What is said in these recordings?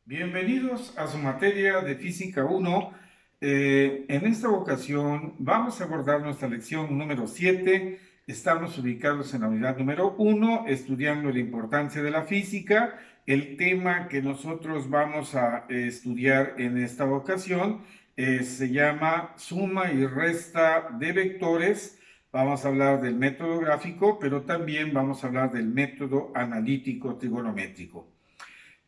Bienvenidos a su materia de Física 1. En esta ocasión vamos a abordar nuestra lección número 7. Estamos ubicados en la unidad número 1, estudiando la importancia de la física. El tema que nosotros vamos a estudiar en esta ocasión se llama suma y resta de vectores. Vamos a hablar del método gráfico, pero también vamos a hablar del método analítico trigonométrico.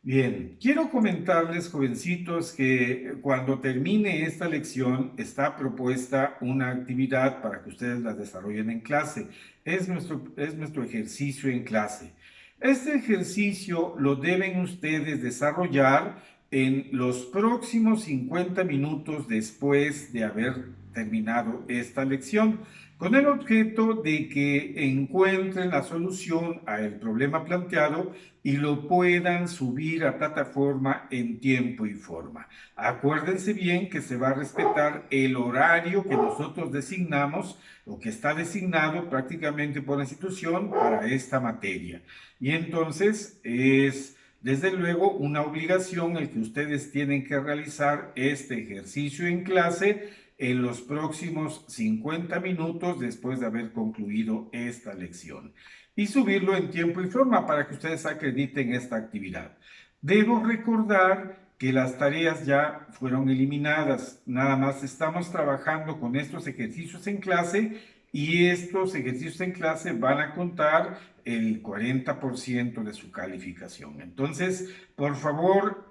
Bien, quiero comentarles, jovencitos, que cuando termine esta lección está propuesta una actividad para que ustedes la desarrollen en clase. Es nuestro ejercicio en clase. Este ejercicio lo deben ustedes desarrollar en los próximos 50 minutos después de haber terminado esta lección, con el objeto de que encuentren la solución al problema planteado y lo puedan subir a plataforma en tiempo y forma. Acuérdense bien que se va a respetar el horario que nosotros designamos o que está designado prácticamente por la institución para esta materia. Y entonces es desde luego una obligación el que ustedes tienen que realizar este ejercicio en clase en los próximos 50 minutos después de haber concluido esta lección y subirlo en tiempo y forma para que ustedes acrediten esta actividad. Debo recordar que las tareas ya fueron eliminadas, nada más estamos trabajando con estos ejercicios en clase y estos ejercicios en clase van a contar el 40% de su calificación. Entonces, por favor,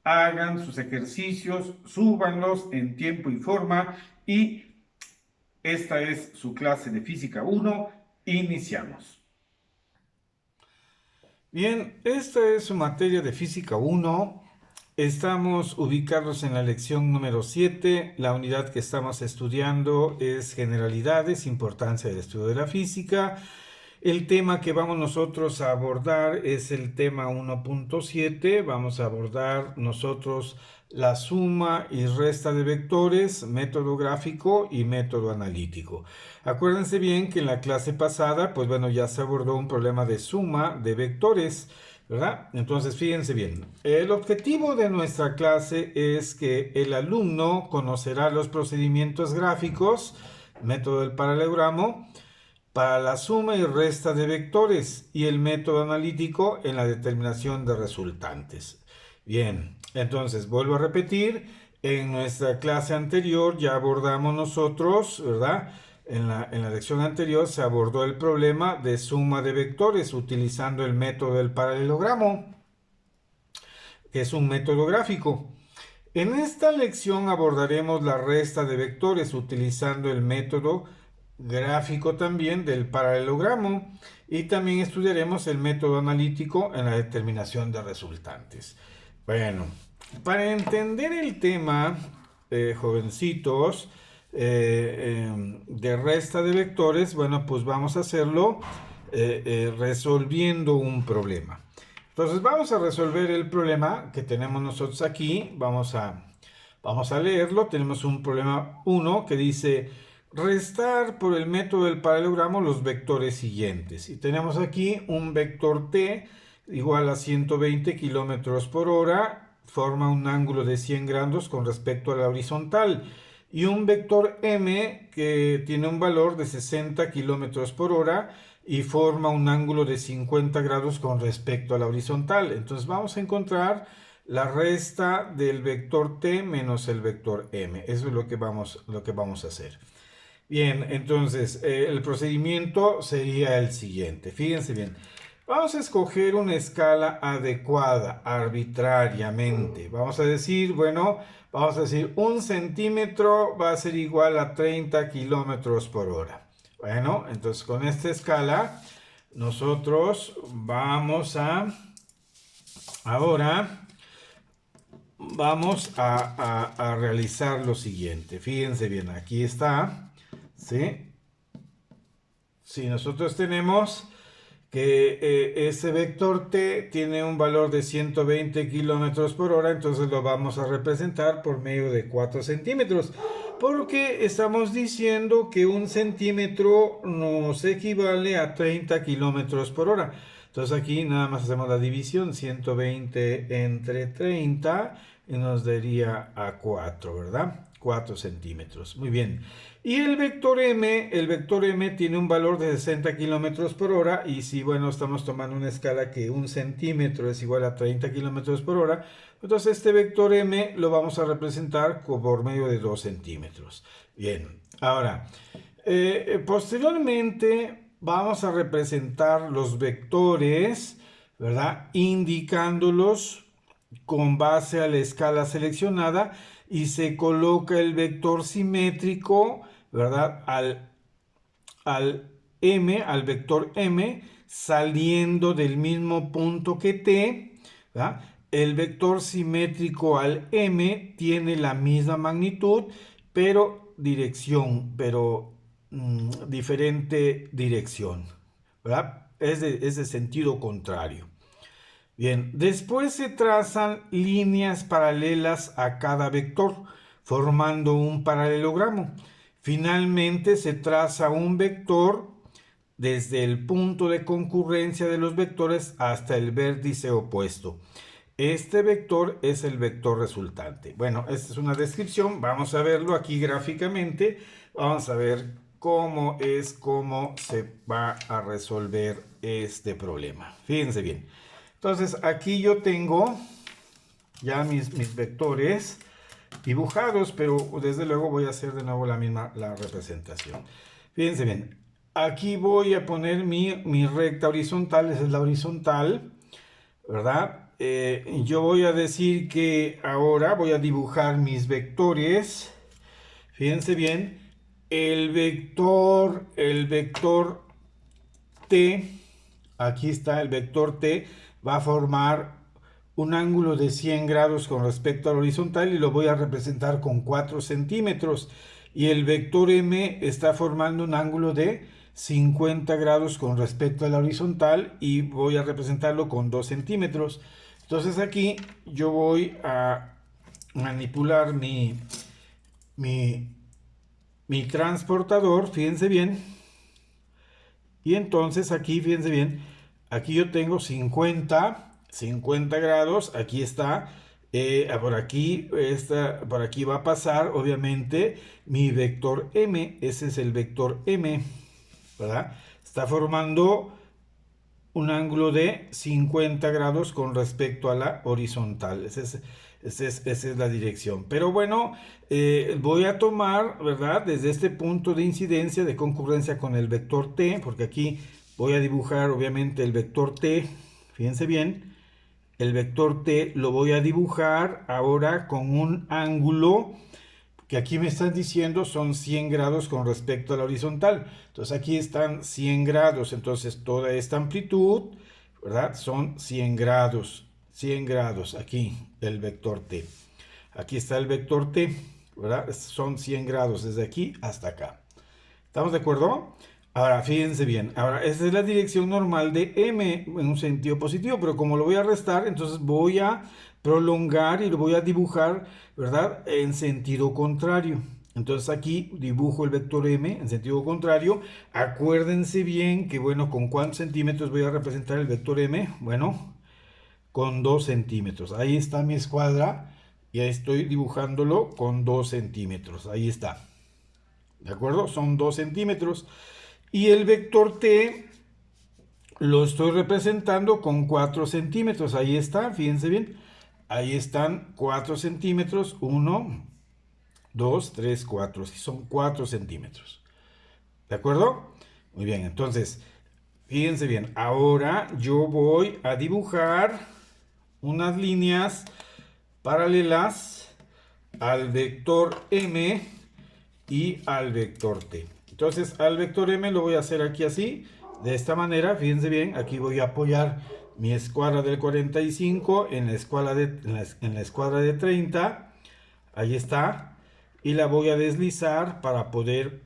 hagan sus ejercicios, súbanlos en tiempo y forma y esta es su clase de Física 1. Iniciamos. Bien, esta es su materia de Física 1. Estamos ubicados en la lección número 7. La unidad que estamos estudiando es Generalidades, Importancia del Estudio de la Física. El tema que vamos nosotros a abordar es el tema 1.7. Vamos a abordar nosotros la suma y resta de vectores, método gráfico y método analítico. Acuérdense bien que en la clase pasada, pues bueno, ya se abordó un problema de suma de vectores, ¿verdad? Entonces, fíjense bien, el objetivo de nuestra clase es que el alumno conocerá los procedimientos gráficos, método del paralelogramo, para la suma y resta de vectores y el método analítico en la determinación de resultantes. Bien, entonces vuelvo a repetir, en nuestra clase anterior ya abordamos nosotros, ¿verdad? En la lección anterior se abordó el problema de suma de vectores utilizando el método del paralelogramo, que es un método gráfico. En esta lección abordaremos la resta de vectores utilizando el método gráfico también del paralelogramo y también estudiaremos el método analítico en la determinación de resultantes. Bueno, para entender el tema, jovencitos, de resta de vectores, bueno, pues vamos a hacerlo resolviendo un problema. Entonces vamos a resolver el problema que tenemos nosotros aquí. Vamos a leerlo. Tenemos un problema 1 que dice restar por el método del paralelogramo los vectores siguientes. Y tenemos aquí un vector t igual a 120 kilómetros por hora, forma un ángulo de 100 grados con respecto a la horizontal. Y un vector m que tiene un valor de 60 kilómetros por hora y forma un ángulo de 50 grados con respecto a la horizontal. Entonces vamos a encontrar la resta del vector t menos el vector m. Eso es lo que vamos a hacer. Bien, entonces el procedimiento sería el siguiente. Fíjense bien. Vamos a escoger una escala adecuada arbitrariamente. Vamos a decir, bueno, vamos a decir 1 centímetro va a ser igual a 30 kilómetros por hora. Bueno, entonces con esta escala nosotros ahora vamos a realizar lo siguiente. Fíjense bien, aquí está, ¿sí? Si nosotros tenemos que ese vector t tiene un valor de 120 kilómetros por hora, entonces lo vamos a representar por medio de 4 centímetros, porque estamos diciendo que 1 centímetro nos equivale a 30 kilómetros por hora. Entonces aquí nada más hacemos la división, 120 entre 30 y nos daría a 4, ¿verdad? 4 centímetros. Muy bien. Y el vector M tiene un valor de 60 kilómetros por hora. Y si, bueno, estamos tomando una escala que 1 centímetro es igual a 30 kilómetros por hora, entonces este vector M lo vamos a representar por medio de 2 centímetros. Bien, ahora, posteriormente vamos a representar los vectores, ¿verdad? Indicándolos con base a la escala seleccionada y se coloca el vector simétrico, ¿verdad? Al vector M, saliendo del mismo punto que T, ¿verdad? El vector simétrico al M tiene la misma magnitud, pero diferente dirección, ¿verdad? Es de sentido contrario. Bien, después se trazan líneas paralelas a cada vector, formando un paralelogramo. Finalmente se traza un vector desde el punto de concurrencia de los vectores hasta el vértice opuesto. Este vector es el vector resultante. Bueno, esta es una descripción. Vamos a verlo aquí gráficamente. Vamos a ver cómo se va a resolver este problema. Fíjense bien. Entonces aquí yo tengo ya mis vectores dibujados, pero desde luego voy a hacer de nuevo la representación. Fíjense bien, aquí voy a poner mi recta horizontal, esa es la horizontal, ¿verdad? Yo voy a decir que ahora voy a dibujar mis vectores. Fíjense bien, el vector T, aquí está el vector T, va a formar un ángulo de 100 grados con respecto al horizontal y lo voy a representar con 4 centímetros. Y el vector M está formando un ángulo de 50 grados con respecto a la horizontal y voy a representarlo con 2 centímetros. Entonces aquí yo voy a manipular mi transportador, fíjense bien. Y entonces aquí, fíjense bien, aquí yo tengo 50 grados, aquí está, por aquí va a pasar obviamente mi vector M, ese es el vector M, ¿verdad? Está formando un ángulo de 50 grados con respecto a la horizontal, esa es la dirección. Pero bueno, voy a tomar, ¿verdad? Desde este punto de incidencia, de concurrencia con el vector T, porque aquí voy a dibujar obviamente el vector T, fíjense bien, el vector T lo voy a dibujar ahora con un ángulo que aquí me están diciendo son 100 grados con respecto a la horizontal. Entonces aquí están 100 grados, entonces toda esta amplitud, ¿verdad? Son 100 grados, aquí el vector T. Aquí está el vector T, ¿verdad? Son 100 grados desde aquí hasta acá. ¿Estamos de acuerdo? Ahora, fíjense bien. Ahora, esta es la dirección normal de M en un sentido positivo, pero como lo voy a restar, entonces voy a prolongar y lo voy a dibujar, ¿verdad? En sentido contrario. Entonces aquí dibujo el vector M en sentido contrario. Acuérdense bien que, bueno, ¿con cuántos centímetros voy a representar el vector M? Bueno, con 2 centímetros. Ahí está mi escuadra y ahí estoy dibujándolo con 2 centímetros. Ahí está. ¿De acuerdo? Son 2 centímetros. Y el vector T lo estoy representando con 4 centímetros. Ahí está, fíjense bien. Ahí están 4 centímetros. 1, 2, 3, 4. Son 4 centímetros. ¿De acuerdo? Muy bien, entonces, fíjense bien. Ahora yo voy a dibujar unas líneas paralelas al vector M y al vector T. Entonces al vector M lo voy a hacer aquí así, de esta manera, fíjense bien, aquí voy a apoyar mi escuadra del 45 en la escuadra de 30, ahí está, y la voy a deslizar para poder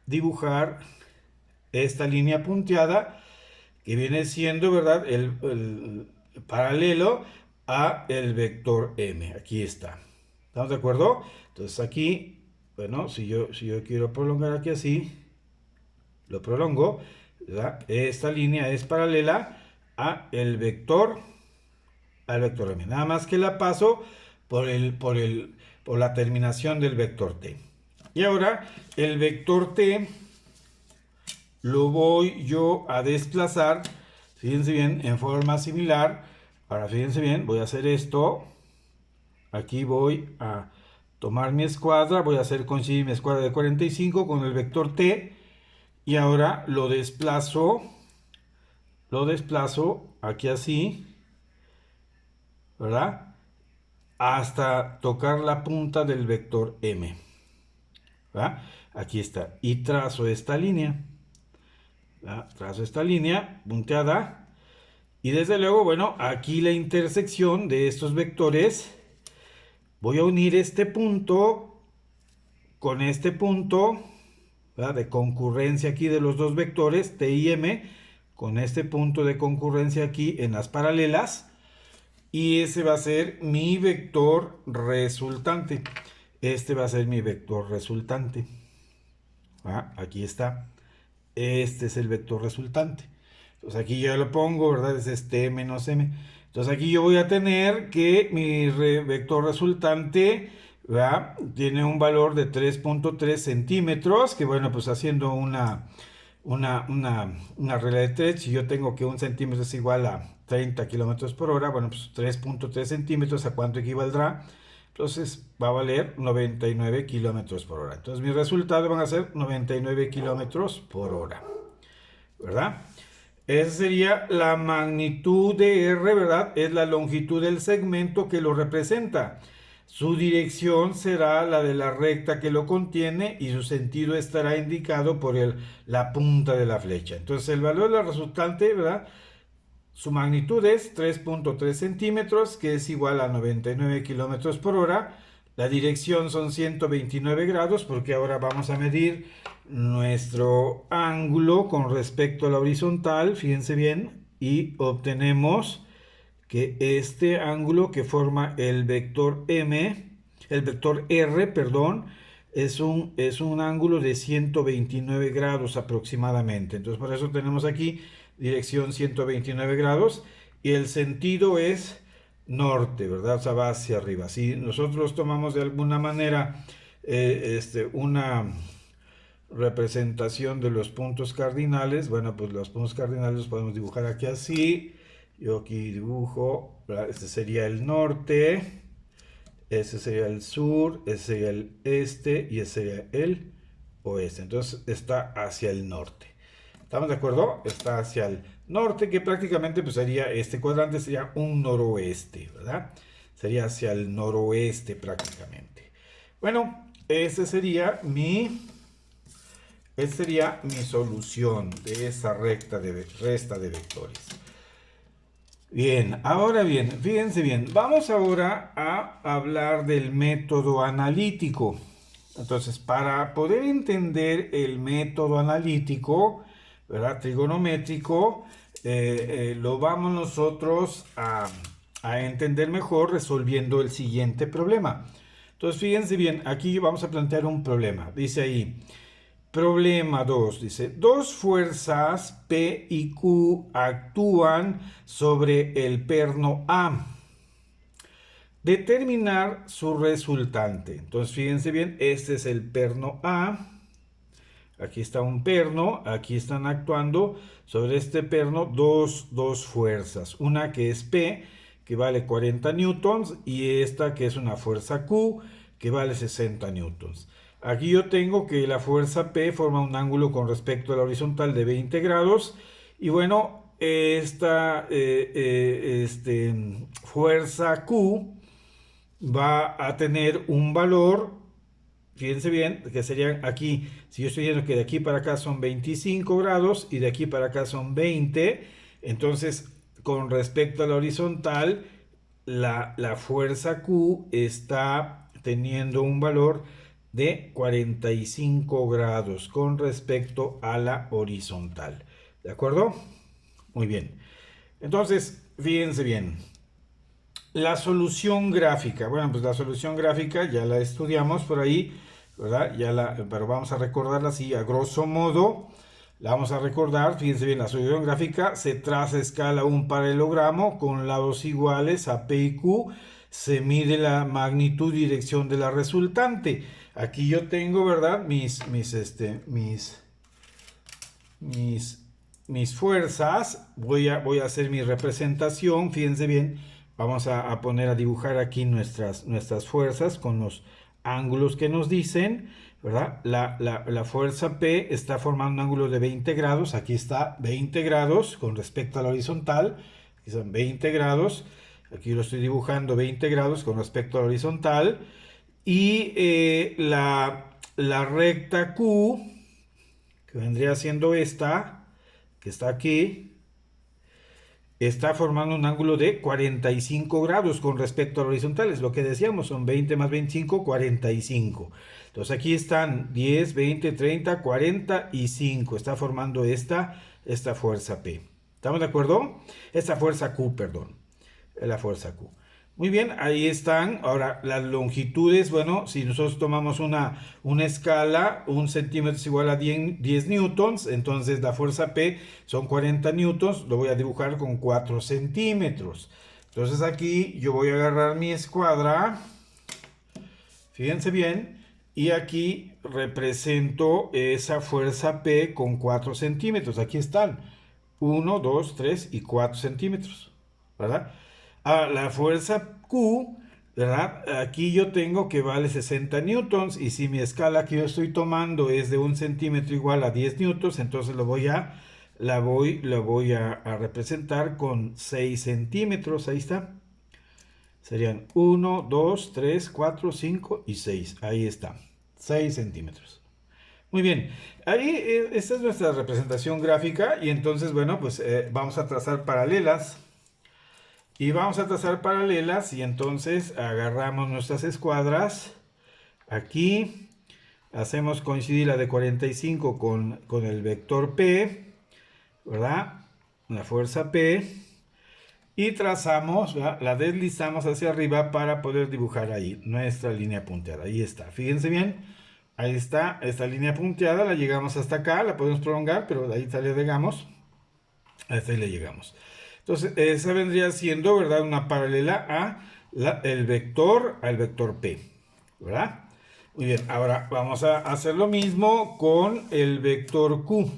dibujar esta línea punteada que viene siendo, ¿verdad?, el paralelo a el vector M, aquí está. ¿Estamos de acuerdo? Entonces aquí, bueno, si yo quiero prolongar aquí así, lo prolongo, ¿verdad? Esta línea es paralela al vector M. Nada más que la paso por la terminación del vector t. Y ahora el vector t lo voy yo a desplazar, fíjense bien, en forma similar. Ahora fíjense bien, voy a hacer esto. Aquí voy a tomar mi escuadra, voy a hacer coincidir mi escuadra de 45 con el vector t. Y ahora lo desplazo aquí así, ¿verdad? Hasta tocar la punta del vector m, ¿verdad? Aquí está. Y trazo esta línea, ¿verdad? Trazo esta línea punteada. Y desde luego, bueno, aquí la intersección de estos vectores. Voy a unir este punto con este punto, ¿verdad? De concurrencia aquí de los dos vectores, t y m, con este punto de concurrencia aquí en las paralelas. Y ese va a ser mi vector resultante. Este va a ser mi vector resultante. Aquí está. Este es el vector resultante. Entonces aquí ya lo pongo, ¿verdad? Es este menos m. Entonces aquí yo voy a tener que mi vector resultante, ¿verdad? Tiene un valor de 3.3 centímetros, que bueno, pues haciendo una regla de 3, si yo tengo que un centímetro es igual a 30 kilómetros por hora, bueno, pues 3.3 centímetros, ¿a cuánto equivaldrá? Entonces va a valer 99 kilómetros por hora. Entonces mis resultados van a ser 99 kilómetros por hora, ¿verdad? Esa sería la magnitud de R, ¿verdad? Es la longitud del segmento que lo representa. Su dirección será la de la recta que lo contiene y su sentido estará indicado por la punta de la flecha. Entonces el valor de la resultante, ¿verdad? Su magnitud es 3.3 centímetros, que es igual a 99 kilómetros por hora. La dirección son 129 grados, porque ahora vamos a medir nuestro ángulo con respecto a la horizontal, fíjense bien, y obtenemos que este ángulo que forma el vector R, perdón, es un ángulo de 129 grados aproximadamente. Entonces por eso tenemos aquí dirección 129 grados y el sentido es norte, ¿verdad? O sea, va hacia arriba. Si nosotros tomamos de alguna manera una representación de los puntos cardinales, bueno, pues los puntos cardinales los podemos dibujar aquí así. Yo aquí dibujo, ¿verdad? Este sería el norte, ese sería el sur, ese sería el este y ese sería el oeste. Entonces está hacia el norte. ¿Estamos de acuerdo? Está hacia el norte, que prácticamente pues sería, este cuadrante sería un noroeste, ¿verdad? Sería hacia el noroeste prácticamente. Bueno, esa sería mi solución de esa resta de vectores. Bien, ahora bien, fíjense bien, vamos ahora a hablar del método analítico. Entonces, para poder entender el método analítico, ¿verdad? Trigonométrico, lo vamos nosotros a entender mejor resolviendo el siguiente problema. Entonces, fíjense bien, aquí vamos a plantear un problema. Dice ahí, problema 2, dice, dos fuerzas P y Q actúan sobre el perno A. Determinar su resultante. Entonces, fíjense bien, este es el perno A. Aquí está un perno, aquí están actuando sobre este perno dos fuerzas. Una que es P, que vale 40 newtons, y esta que es una fuerza Q, que vale 60 newtons. Aquí yo tengo que la fuerza P forma un ángulo con respecto a la horizontal de 20 grados. Y bueno, esta fuerza Q va a tener un valor, fíjense bien, que sería aquí, si yo estoy diciendo que de aquí para acá son 25 grados y de aquí para acá son 20, entonces con respecto a la horizontal, la fuerza Q está teniendo un valor de 45 grados con respecto a la horizontal. ¿De acuerdo? Muy bien. Entonces, fíjense bien. La solución gráfica. Bueno, pues la solución gráfica ya la estudiamos por ahí, ¿verdad? Pero vamos a recordarla así a grosso modo. La vamos a recordar, fíjense bien, la solución gráfica se traza a escala un paralelogramo con lados iguales a P y Q, se mide la magnitud y dirección de la resultante. Aquí yo tengo, ¿verdad? Mis, mis fuerzas. Voy a hacer mi representación, fíjense bien. Vamos a poner a dibujar aquí nuestras fuerzas con los ángulos que nos dicen, ¿verdad? La fuerza P está formando un ángulo de 20 grados. Aquí está 20 grados con respecto a la horizontal. Aquí son 20 grados. Aquí lo estoy dibujando 20 grados con respecto a la horizontal. Y la recta Q, que vendría siendo esta, que está aquí, está formando un ángulo de 45 grados con respecto al horizontal. Es lo que decíamos, son 20 más 25, 45. Entonces aquí están 10, 20, 30, 45. Está formando esta fuerza P. ¿Estamos de acuerdo? Esta fuerza Q, perdón. La fuerza Q. Muy bien, ahí están. Ahora, las longitudes, bueno, si nosotros tomamos una escala, 1 centímetro es igual a 10 newtons, entonces la fuerza P son 40 newtons, lo voy a dibujar con 4 centímetros. Entonces aquí yo voy a agarrar mi escuadra, fíjense bien, y aquí represento esa fuerza P con 4 centímetros. Aquí están, 1, 2, 3 y 4 centímetros, ¿verdad? La fuerza Q, ¿verdad? Aquí yo tengo que vale 60 newtons y si mi escala que yo estoy tomando es de 1 centímetro igual a 10 newtons, entonces la voy a representar con 6 centímetros. Ahí está. Serían 1, 2, 3, 4, 5 y 6. Ahí está. 6 centímetros. Muy bien. Ahí esta es nuestra representación gráfica y entonces, bueno, pues vamos a trazar paralelas. Y vamos a trazar paralelas y entonces agarramos nuestras escuadras. Aquí hacemos coincidir la de 45 con el vector P, ¿verdad? La fuerza P. Y trazamos, ¿verdad? La deslizamos hacia arriba para poder dibujar ahí nuestra línea punteada. Ahí está, fíjense bien. Ahí está, esta línea punteada, la llegamos hasta acá, la podemos prolongar, pero de ahí le llegamos. Hasta ahí le llegamos. Entonces, esa vendría siendo, ¿verdad? Una paralela a al vector P, ¿verdad? Muy bien, ahora vamos a hacer lo mismo con el vector Q.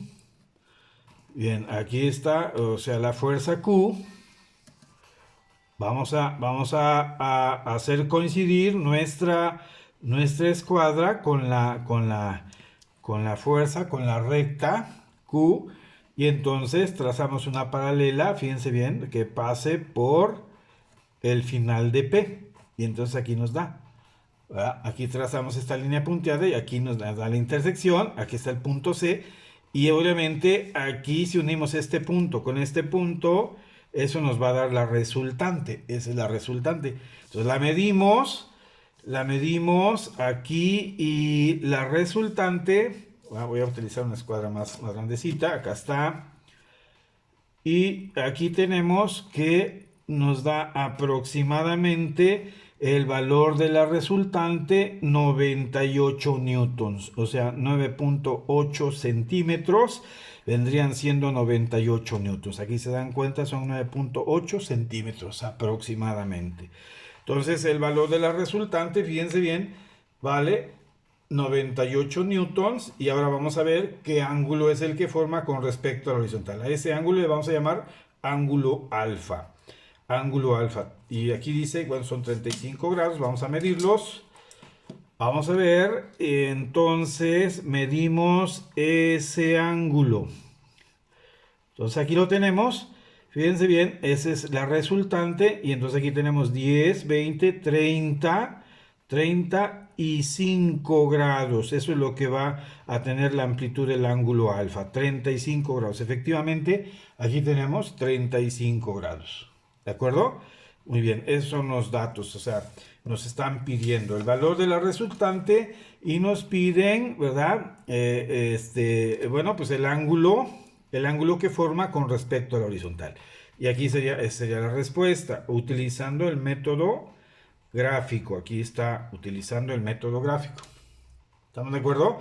Bien, aquí está, o sea, la fuerza Q. Vamos a hacer coincidir nuestra escuadra con la fuerza, con la recta Q. Y entonces trazamos una paralela, fíjense bien, que pase por el final de P. Y entonces aquí nos da, ¿verdad? Aquí trazamos esta línea punteada y aquí nos da la intersección. Aquí está el punto C. Y obviamente aquí si unimos este punto con este punto, eso nos va a dar la resultante. Esa es la resultante. Entonces la medimos aquí y la resultante, voy a utilizar una escuadra más grandecita, acá está. Y aquí tenemos que nos da aproximadamente el valor de la resultante 98 newtons, o sea 9.8 centímetros vendrían siendo 98 newtons. Aquí se dan cuenta, son 9.8 centímetros aproximadamente. Entonces el valor de la resultante, fíjense bien, vale 98 newtons y ahora vamos a ver qué ángulo es el que forma con respecto a la horizontal. A ese ángulo le vamos a llamar ángulo alfa. Ángulo alfa. Y aquí dice, bueno, son 35 grados, vamos a medirlos. Vamos a ver, entonces medimos ese ángulo. Entonces aquí lo tenemos. Fíjense bien, esa es la resultante y entonces aquí tenemos 10, 20, 30, 35 grados. Eso es lo que va a tener la amplitud del ángulo alfa, 35 grados. Efectivamente, aquí tenemos 35 grados. ¿De acuerdo? Muy bien, esos son los datos, o sea, nos están pidiendo el valor de la resultante y nos piden, ¿verdad? Bueno, pues el ángulo que forma con respecto a la horizontal. Y aquí sería la respuesta, utilizando el método gráfico. Aquí está utilizando el método gráfico. ¿Estamos de acuerdo?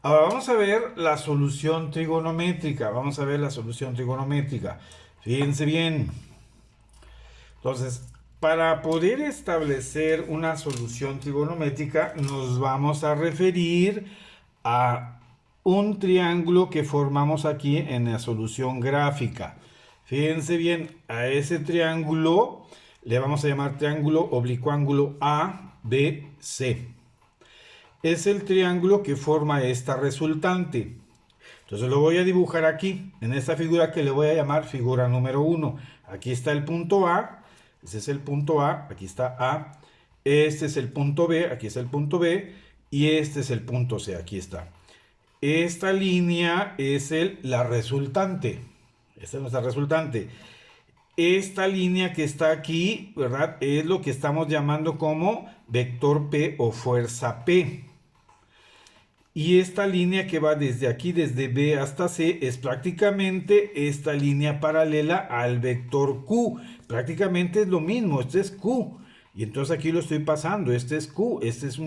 Ahora vamos a ver la solución trigonométrica. Vamos a ver la solución trigonométrica. Fíjense bien. Entonces, para poder establecer una solución trigonométrica, nos vamos a referir a un triángulo que formamos aquí en la solución gráfica. Fíjense bien, a ese triángulo le vamos a llamar triángulo oblicuo ángulo ABC. Es el triángulo que forma esta resultante. Entonces lo voy a dibujar aquí, en esta figura que le voy a llamar figura número 1. Aquí está el punto A, ese es el punto A, aquí está A. Este es el punto B, aquí está el punto B. Y este es el punto C, aquí está. Esta línea es la resultante. Esta es nuestra resultante. Esta línea que está aquí, ¿verdad? Es lo que estamos llamando como vector P o fuerza P. Y esta línea que va desde aquí, desde B hasta C, es prácticamente esta línea paralela al vector Q. Prácticamente es lo mismo, este es Q. Y entonces aquí lo estoy pasando, este es Q, este es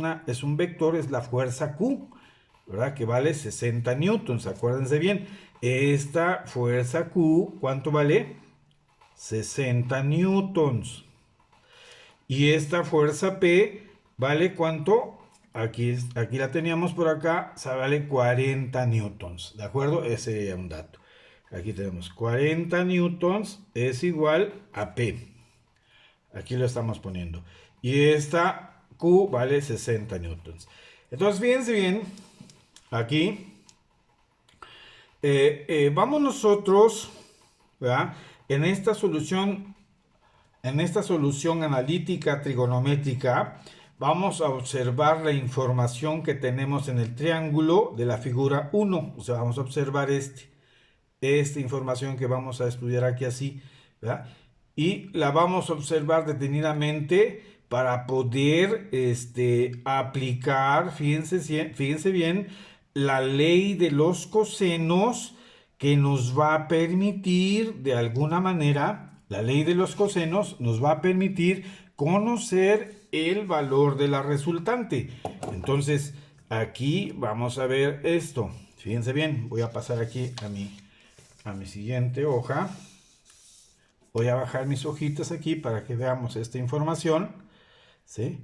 un vector, es la fuerza Q, ¿verdad? Que vale 60 newtons, acuérdense bien. Esta fuerza Q, ¿cuánto vale? 60 newtons. Y esta fuerza P, ¿vale cuánto? Aquí la teníamos por acá, se vale 40 newtons, ¿de acuerdo? Ese es un dato. Aquí tenemos 40 newtons es igual a P. Aquí lo estamos poniendo. Y esta Q vale 60 newtons. Entonces, fíjense bien, aquí vamos nosotros, ¿verdad? En esta solución analítica trigonométrica, vamos a observar la información que tenemos en el triángulo de la figura 1. O sea, vamos a observar esta información que vamos a estudiar aquí así, ¿verdad? Y la vamos a observar detenidamente para poder aplicar, fíjense bien, la ley de los cosenos que nos va a permitir, de alguna manera, la ley de los cosenos nos va a permitir conocer el valor de la resultante. Entonces, aquí vamos a ver esto. Fíjense bien, voy a pasar aquí a mi siguiente hoja. Voy a bajar mis hojitas aquí para que veamos esta información, ¿sí?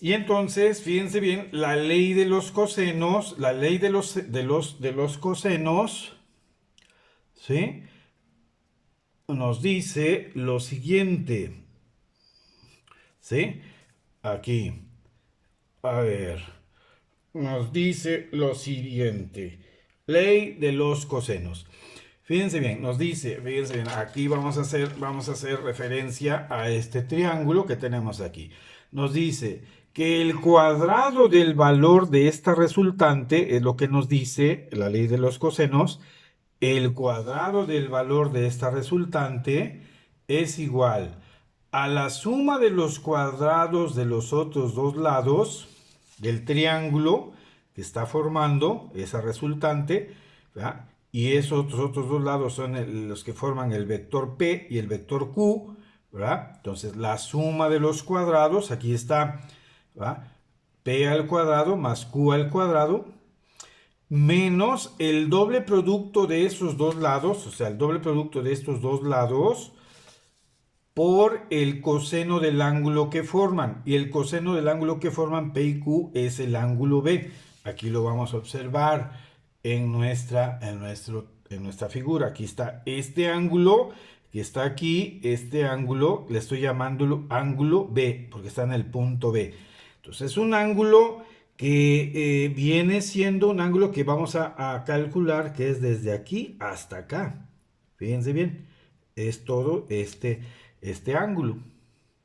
Y entonces, fíjense bien, la ley de los cosenos, la ley de los cosenos, ¿sí? Nos dice lo siguiente, ¿sí? Aquí, a ver, nos dice lo siguiente, ley de los cosenos. Fíjense bien, nos dice, fíjense bien, aquí vamos a hacer referencia a este triángulo que tenemos aquí. Nos dice que el cuadrado del valor de esta resultante, es lo que nos dice la ley de los cosenos, el cuadrado del valor de esta resultante es igual a la suma de los cuadrados de los otros dos lados del triángulo que está formando esa resultante, ¿verdad? Y esos otros dos lados son los que forman el vector P y el vector Q, ¿verdad? Entonces la suma de los cuadrados, aquí está, ¿verdad? P al cuadrado más Q al cuadrado, menos el doble producto de esos dos lados, o sea, el doble producto de estos dos lados, por el coseno del ángulo que forman. Y el coseno del ángulo que forman P y Q es el ángulo B. Aquí lo vamos a observar en nuestra figura. Aquí está este ángulo que está aquí, este ángulo, le estoy llamándolo ángulo B, porque está en el punto B. Entonces es un ángulo que viene siendo un ángulo que vamos a calcular, que es desde aquí hasta acá. Fíjense bien, es todo este ángulo,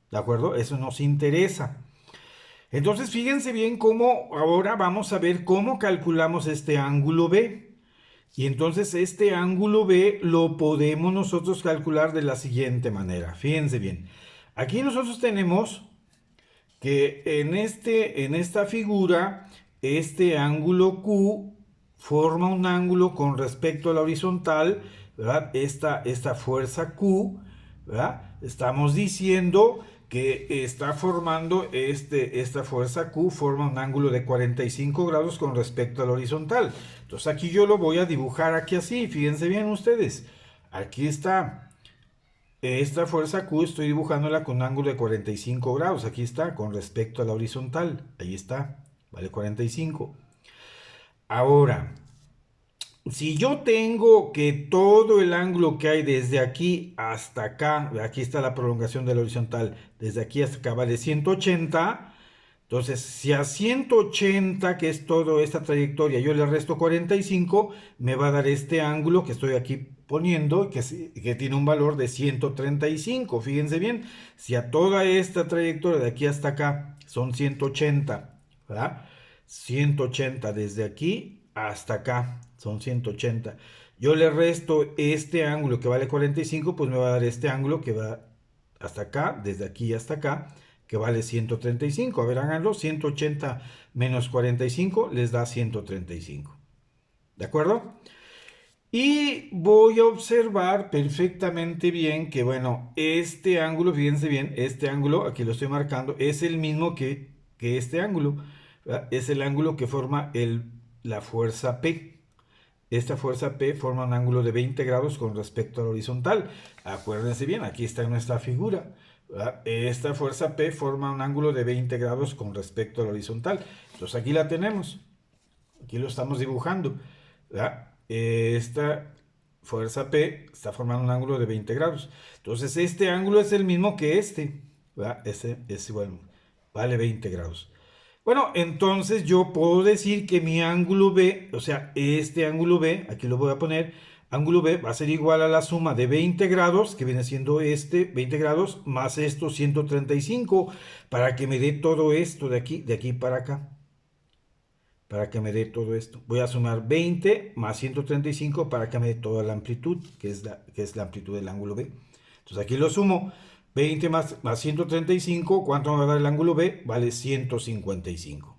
¿de acuerdo? Eso nos interesa. Entonces, fíjense bien cómo ahora vamos a ver cómo calculamos este ángulo B. Y entonces este ángulo B lo podemos nosotros calcular de la siguiente manera. Fíjense bien. Aquí nosotros tenemos que en esta figura, este ángulo Q forma un ángulo con respecto a la horizontal, ¿verdad? Esta fuerza Q, ¿verdad? Estamos diciendo que está formando esta fuerza Q, forma un ángulo de 45 grados con respecto al horizontal. Entonces aquí yo lo voy a dibujar aquí así, fíjense bien ustedes. Aquí está esta fuerza Q, estoy dibujándola con un ángulo de 45 grados. Aquí está, con respecto a la horizontal. Ahí está, vale 45. Ahora, si yo tengo que todo el ángulo que hay desde aquí hasta acá, aquí está la prolongación de la horizontal, desde aquí hasta acá vale 180, entonces si a 180, que es toda esta trayectoria, yo le resto 45, me va a dar este ángulo que estoy aquí poniendo, que tiene un valor de 135. Fíjense bien, si a toda esta trayectoria de aquí hasta acá son 180, ¿verdad? 180 desde aquí hasta acá son 180. Yo le resto este ángulo que vale 45, pues me va a dar este ángulo que va hasta acá, desde aquí hasta acá, que vale 135. A ver, háganlo. 180 menos 45 les da 135. ¿De acuerdo? Y voy a observar perfectamente bien que, bueno, este ángulo, fíjense bien, este ángulo, aquí lo estoy marcando, es el mismo que este ángulo, ¿verdad? Es el ángulo que forma la fuerza P. Esta fuerza P forma un ángulo de 20 grados con respecto al horizontal. Acuérdense bien, aquí está nuestra figura, ¿verdad? Esta fuerza P forma un ángulo de 20 grados con respecto al horizontal. Entonces aquí la tenemos. Aquí lo estamos dibujando, ¿verdad? Esta fuerza P está formando un ángulo de 20 grados. Entonces este ángulo es el mismo que este, ¿verdad? Este es igual, vale 20 grados. Bueno, entonces yo puedo decir que mi ángulo B, o sea, este ángulo B, aquí lo voy a poner, ángulo B va a ser igual a la suma de 20 grados, que viene siendo 20 grados, más esto 135, para que me dé todo esto de aquí para acá. Para que me dé todo esto. Voy a sumar 20 más 135 para que me dé toda la amplitud, que es la amplitud del ángulo B. Entonces aquí lo sumo. 20 más 135, ¿cuánto me va a dar el ángulo B? Vale 155.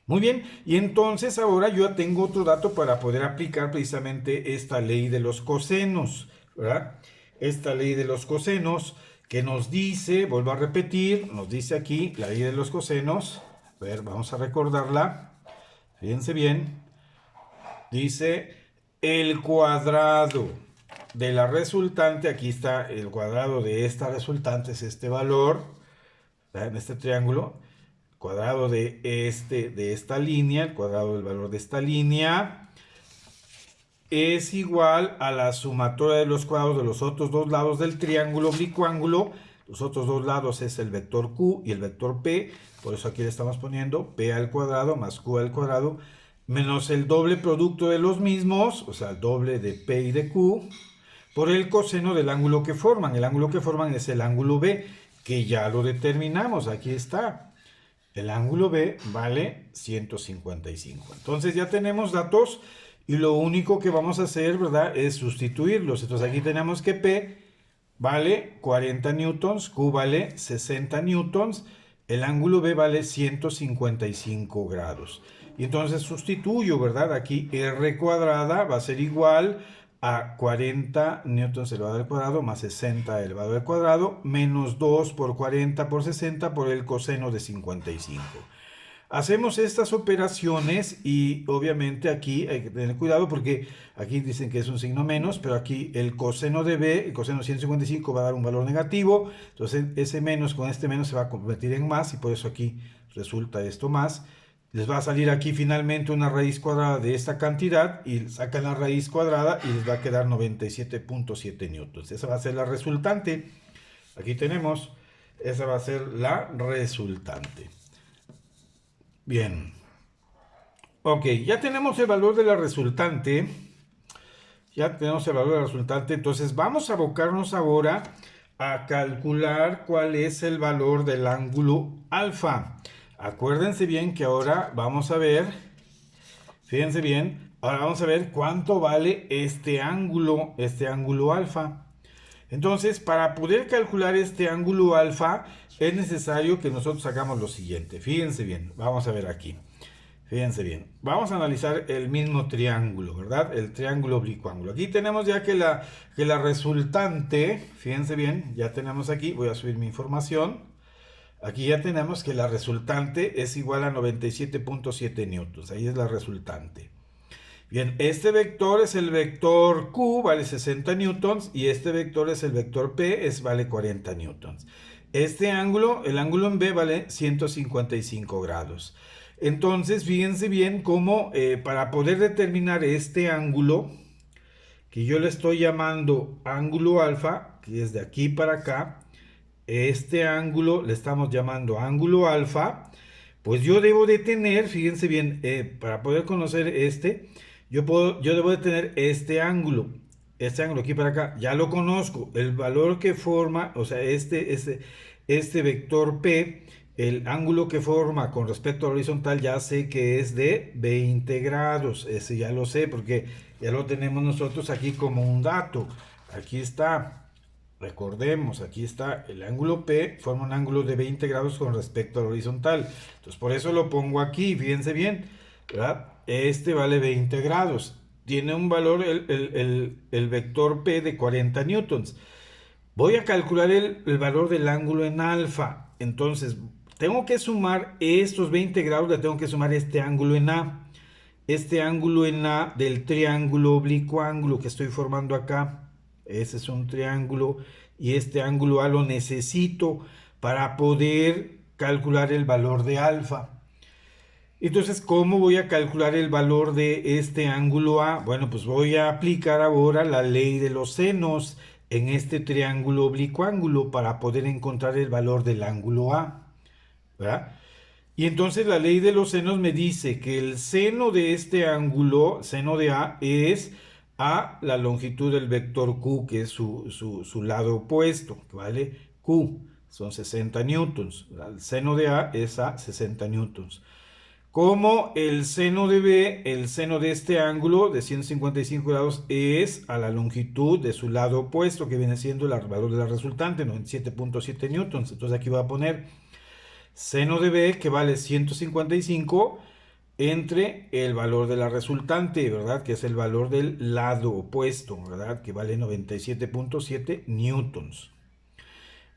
Muy bien, y entonces ahora yo tengo otro dato para poder aplicar precisamente esta ley de los cosenos, ¿verdad? Esta ley de los cosenos que nos dice, vuelvo a repetir, nos dice aquí la ley de los cosenos. A ver, vamos a recordarla. Fíjense bien, dice el cuadrado de la resultante, aquí está el cuadrado de esta resultante, es este valor, ¿verdad? En este triángulo, cuadrado de esta línea, el cuadrado del valor de esta línea, es igual a la sumatoria de los cuadrados de los otros dos lados del triángulo oblicuángulo. Los otros dos lados es el vector Q y el vector P, por eso aquí le estamos poniendo P al cuadrado más Q al cuadrado, menos el doble producto de los mismos, o sea, el doble de P y de Q, por el coseno del ángulo que forman. El ángulo que forman es el ángulo B, que ya lo determinamos, aquí está. El ángulo B vale 155. Entonces ya tenemos datos y lo único que vamos a hacer, ¿verdad?, es sustituirlos. Entonces aquí tenemos que P vale 40 newtons, Q vale 60 newtons, el ángulo B vale 155 grados. Y entonces sustituyo, ¿verdad? Aquí R cuadrada va a ser igual a 40 newtons elevado al cuadrado más 60 elevado al cuadrado menos 2 por 40 por 60 por el coseno de 55. Hacemos estas operaciones y obviamente aquí hay que tener cuidado porque aquí dicen que es un signo menos, pero aquí el coseno de B, el coseno de 155 va a dar un valor negativo, entonces ese menos con este menos se va a convertir en más y por eso aquí resulta esto más. Les va a salir aquí finalmente una raíz cuadrada de esta cantidad y sacan la raíz cuadrada y les va a quedar 97.7 newtons. Esa va a ser la resultante. Aquí tenemos, esa va a ser la resultante. Bien. Ok, ya tenemos el valor de la resultante. Ya tenemos el valor de la resultante. Entonces vamos a abocarnos ahora a calcular cuál es el valor del ángulo alfa. Acuérdense bien que ahora vamos a ver, fíjense bien, ahora vamos a ver cuánto vale este ángulo alfa. Entonces, para poder calcular este ángulo alfa, es necesario que nosotros hagamos lo siguiente. Fíjense bien, vamos a ver aquí. Fíjense bien, vamos a analizar el mismo triángulo, ¿verdad? El triángulo oblicuángulo. Aquí tenemos ya que la resultante, fíjense bien, ya tenemos aquí, voy a subir mi información. Aquí ya tenemos que la resultante es igual a 97.7 newtons. Ahí es la resultante. Bien, este vector es el vector Q, vale 60 newtons, y este vector es el vector P, vale 40 newtons. Este ángulo, el ángulo en B, vale 155 grados. Entonces, fíjense bien cómo para poder determinar este ángulo, que yo le estoy llamando ángulo alfa, que es de aquí para acá, este ángulo le estamos llamando ángulo alfa, pues yo debo de tener, fíjense bien, para poder conocer yo debo de tener este ángulo aquí para acá, ya lo conozco, el valor que forma, o sea, este vector P, el ángulo que forma con respecto al horizontal, ya sé que es de 20 grados, ese ya lo sé porque ya lo tenemos nosotros aquí como un dato, aquí está. Recordemos, aquí está el ángulo P, forma un ángulo de 20 grados con respecto al horizontal. Entonces, por eso lo pongo aquí, fíjense bien, ¿verdad? Este vale 20 grados. Tiene un valor, el vector P de 40 newtons. Voy a calcular el valor del ángulo en alfa. Entonces, tengo que sumar estos 20 grados, le tengo que sumar este ángulo en A. Este ángulo en A del triángulo oblicuo que estoy formando acá. Ese es un triángulo y este ángulo A lo necesito para poder calcular el valor de alfa. Entonces, ¿cómo voy a calcular el valor de este ángulo A? Bueno, pues voy a aplicar ahora la ley de los senos en este triángulo oblicuo para poder encontrar el valor del ángulo A, ¿verdad? Y entonces la ley de los senos me dice que el seno de este ángulo, seno de A, es a la longitud del vector Q, que es su lado opuesto, ¿vale? Q son 60 newtons. El seno de A es a 60 newtons. Como el seno de B, el seno de este ángulo de 155 grados es a la longitud de su lado opuesto, que viene siendo el valor de la resultante, 97.7 newtons. Entonces aquí voy a poner seno de B, que vale 155, entre el valor de la resultante, ¿verdad? Que es el valor del lado opuesto, ¿verdad? Que vale 97.7 newtons.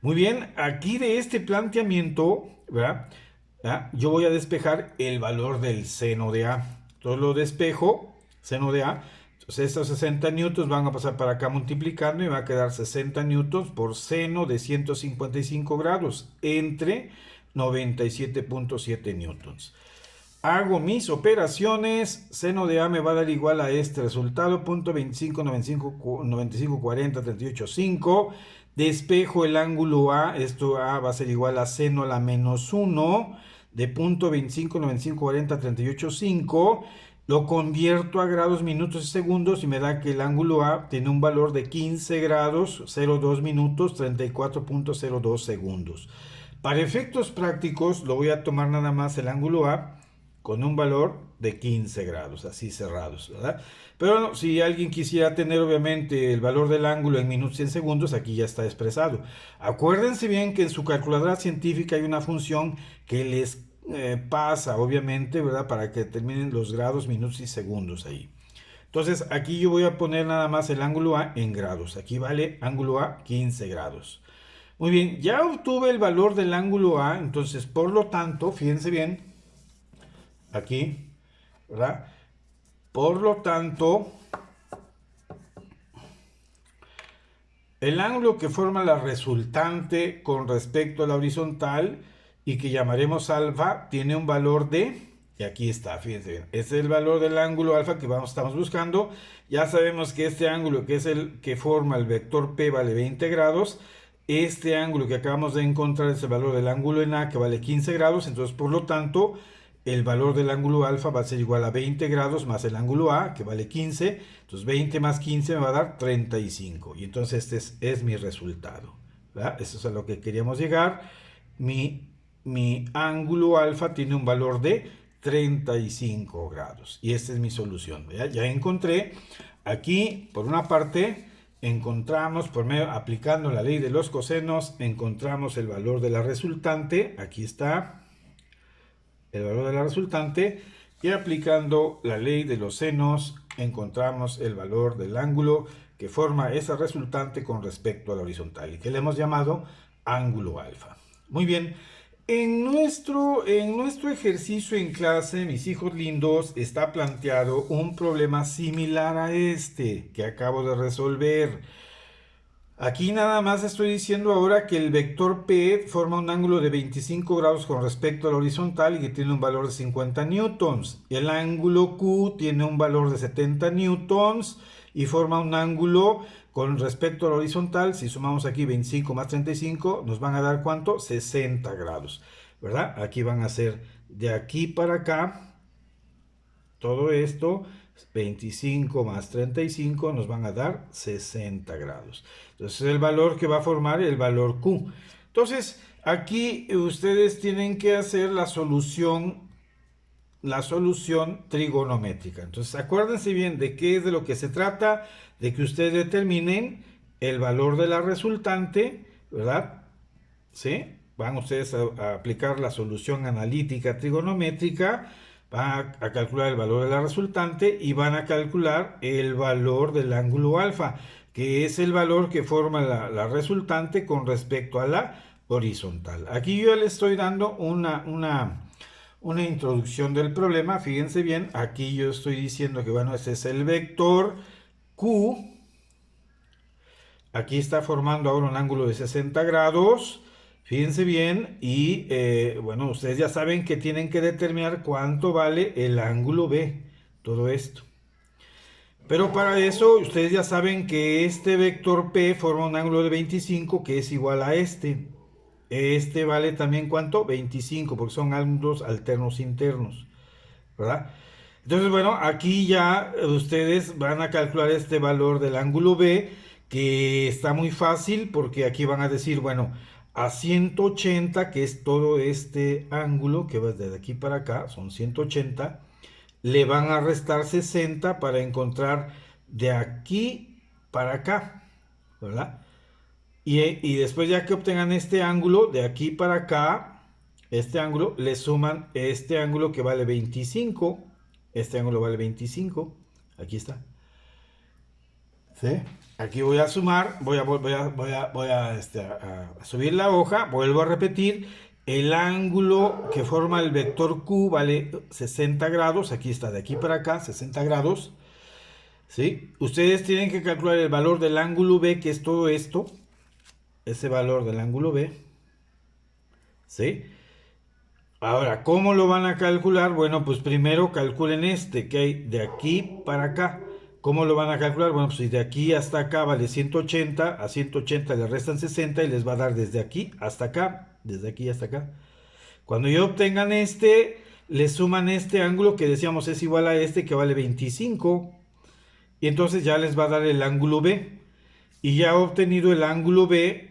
Muy bien, aquí de este planteamiento, ¿verdad? Yo voy a despejar el valor del seno de A. Entonces lo despejo, seno de A. Entonces estos 60 newtons van a pasar para acá multiplicando y va a quedar 60 newtons por seno de 155 grados entre 97.7 newtons. Hago mis operaciones, seno de A me va a dar igual a este resultado, 0.25, 95, 40, 38, 5. Despejo el ángulo A, esto A va a ser igual a seno a la menos 1 de 0.25, 95, 40, 38, 5. Lo convierto a grados, minutos y segundos y me da que el ángulo A tiene un valor de 15 grados, 0,2 minutos, 34.02 segundos. Para efectos prácticos lo voy a tomar nada más el ángulo A con un valor de 15 grados, así cerrados, ¿verdad? Pero si alguien quisiera tener obviamente el valor del ángulo en minutos y en segundos, aquí ya está expresado. Acuérdense bien que en su calculadora científica hay una función que les pasa, obviamente, ¿verdad? Para que determinen los grados, minutos y segundos ahí. Entonces aquí yo voy a poner nada más el ángulo A en grados. Aquí vale ángulo A 15 grados. Muy bien, ya obtuve el valor del ángulo A, entonces por lo tanto, fíjense bien, aquí, ¿verdad? Por lo tanto, el ángulo que forma la resultante con respecto a la horizontal y que llamaremos alfa tiene un valor de, y aquí está, fíjense bien, este es el valor del ángulo alfa que estamos buscando. Ya sabemos que este ángulo, que es el que forma el vector P, vale 20 grados. Este ángulo que acabamos de encontrar es el valor del ángulo en A, que vale 15 grados. Entonces, por lo tanto, el valor del ángulo alfa va a ser igual a 20 grados más el ángulo A, que vale 15. Entonces 20 más 15 me va a dar 35. Y entonces este es mi resultado, ¿verdad? Eso es a lo que queríamos llegar. Mi ángulo alfa tiene un valor de 35 grados. Y esta es mi solución, ¿verdad? Ya encontré aquí, por una parte, encontramos, aplicando la ley de los cosenos, encontramos el valor de la resultante. Aquí está el valor de la resultante Y aplicando la ley de los senos, encontramos el valor del ángulo que forma esa resultante con respecto a la horizontal y que le hemos llamado ángulo alfa. Muy bien, en nuestro ejercicio en clase, mis hijos lindos, está planteado un problema similar a este que acabo de resolver. Aquí nada más estoy diciendo ahora que el vector P forma un ángulo de 25 grados con respecto a la horizontal y que tiene un valor de 50 newtons. El ángulo Q tiene un valor de 70 newtons y forma un ángulo con respecto a la horizontal. Si sumamos aquí 25 más 35, nos van a dar ¿cuánto? 60 grados, ¿verdad? Aquí van a ser de aquí para acá, todo esto, 25 más 35 nos van a dar 60 grados. Entonces el valor que va a formar el valor Q. Entonces aquí ustedes tienen que hacer la solución trigonométrica. Entonces acuérdense bien de qué es de lo que se trata, de que ustedes determinen el valor de la resultante, ¿verdad? ¿Sí? Van ustedes a aplicar la solución analítica trigonométrica, van a calcular el valor de la resultante y van a calcular el valor del ángulo alfa, que es el valor que forma la resultante con respecto a la horizontal. Aquí yo le estoy dando una introducción del problema. Fíjense bien, aquí yo estoy diciendo que, bueno, este es el vector Q. Aquí está formando ahora un ángulo de 60 grados. Fíjense bien y bueno, ustedes ya saben que tienen que determinar cuánto vale el ángulo B, todo esto. Pero para eso ustedes ya saben que este vector P forma un ángulo de 25 que es igual a este. Este vale también ¿cuánto? 25 porque son ángulos alternos internos, ¿verdad? Entonces, bueno, aquí ya ustedes van a calcular este valor del ángulo B, que está muy fácil porque aquí van a decir, bueno, a 180, que es todo este ángulo que va desde aquí para acá, son 180, le van a restar 60 para encontrar de aquí para acá, ¿verdad? Y después ya que obtengan este ángulo de aquí para acá, este ángulo, le suman este ángulo que vale 25. Este ángulo vale 25. Aquí está. ¿Sí? Aquí voy a sumar, voy a subir la hoja, vuelvo a repetir. El ángulo que forma el vector Q vale 60 grados. Aquí está, de aquí para acá, 60 grados. ¿Sí? Ustedes tienen que calcular el valor del ángulo B, que es todo esto. Ese valor del ángulo B. ¿Sí? Ahora, ¿cómo lo van a calcular? Bueno, pues primero calculen este que hay de aquí para acá. ¿Cómo lo van a calcular? Bueno, pues si de aquí hasta acá vale 180, a 180 le restan 60 y les va a dar desde aquí hasta acá, desde aquí hasta acá. Cuando ya obtengan este, le suman este ángulo que decíamos es igual a este que vale 25. Y entonces ya les va a dar el ángulo B. Y ya obtenido el ángulo B,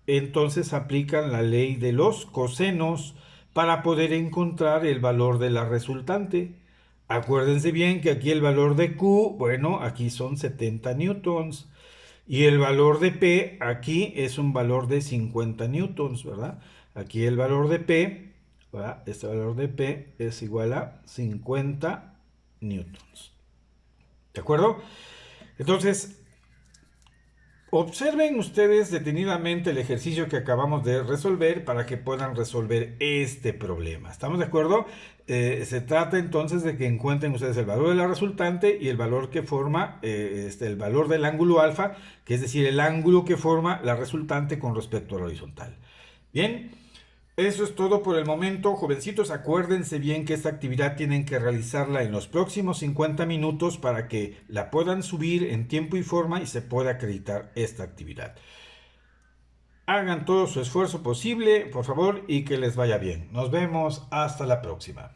entonces aplican la ley de los cosenos para poder encontrar el valor de la resultante. Acuérdense bien que aquí el valor de Q, bueno, aquí son 70 newtons. Y el valor de P aquí es un valor de 50 newtons, ¿verdad? Aquí el valor de P, ¿verdad? Este valor de P es igual a 50 newtons. ¿De acuerdo? Entonces, observen ustedes detenidamente el ejercicio que acabamos de resolver para que puedan resolver este problema. ¿Estamos de acuerdo? Se trata entonces de que encuentren ustedes el valor de la resultante y el valor que forma, el valor del ángulo alfa, que es decir, el ángulo que forma la resultante con respecto a la horizontal. Bien, eso es todo por el momento, jovencitos. Acuérdense bien que esta actividad tienen que realizarla en los próximos 50 minutos para que la puedan subir en tiempo y forma y se pueda acreditar esta actividad. Hagan todo su esfuerzo posible, por favor, y que les vaya bien. Nos vemos hasta la próxima.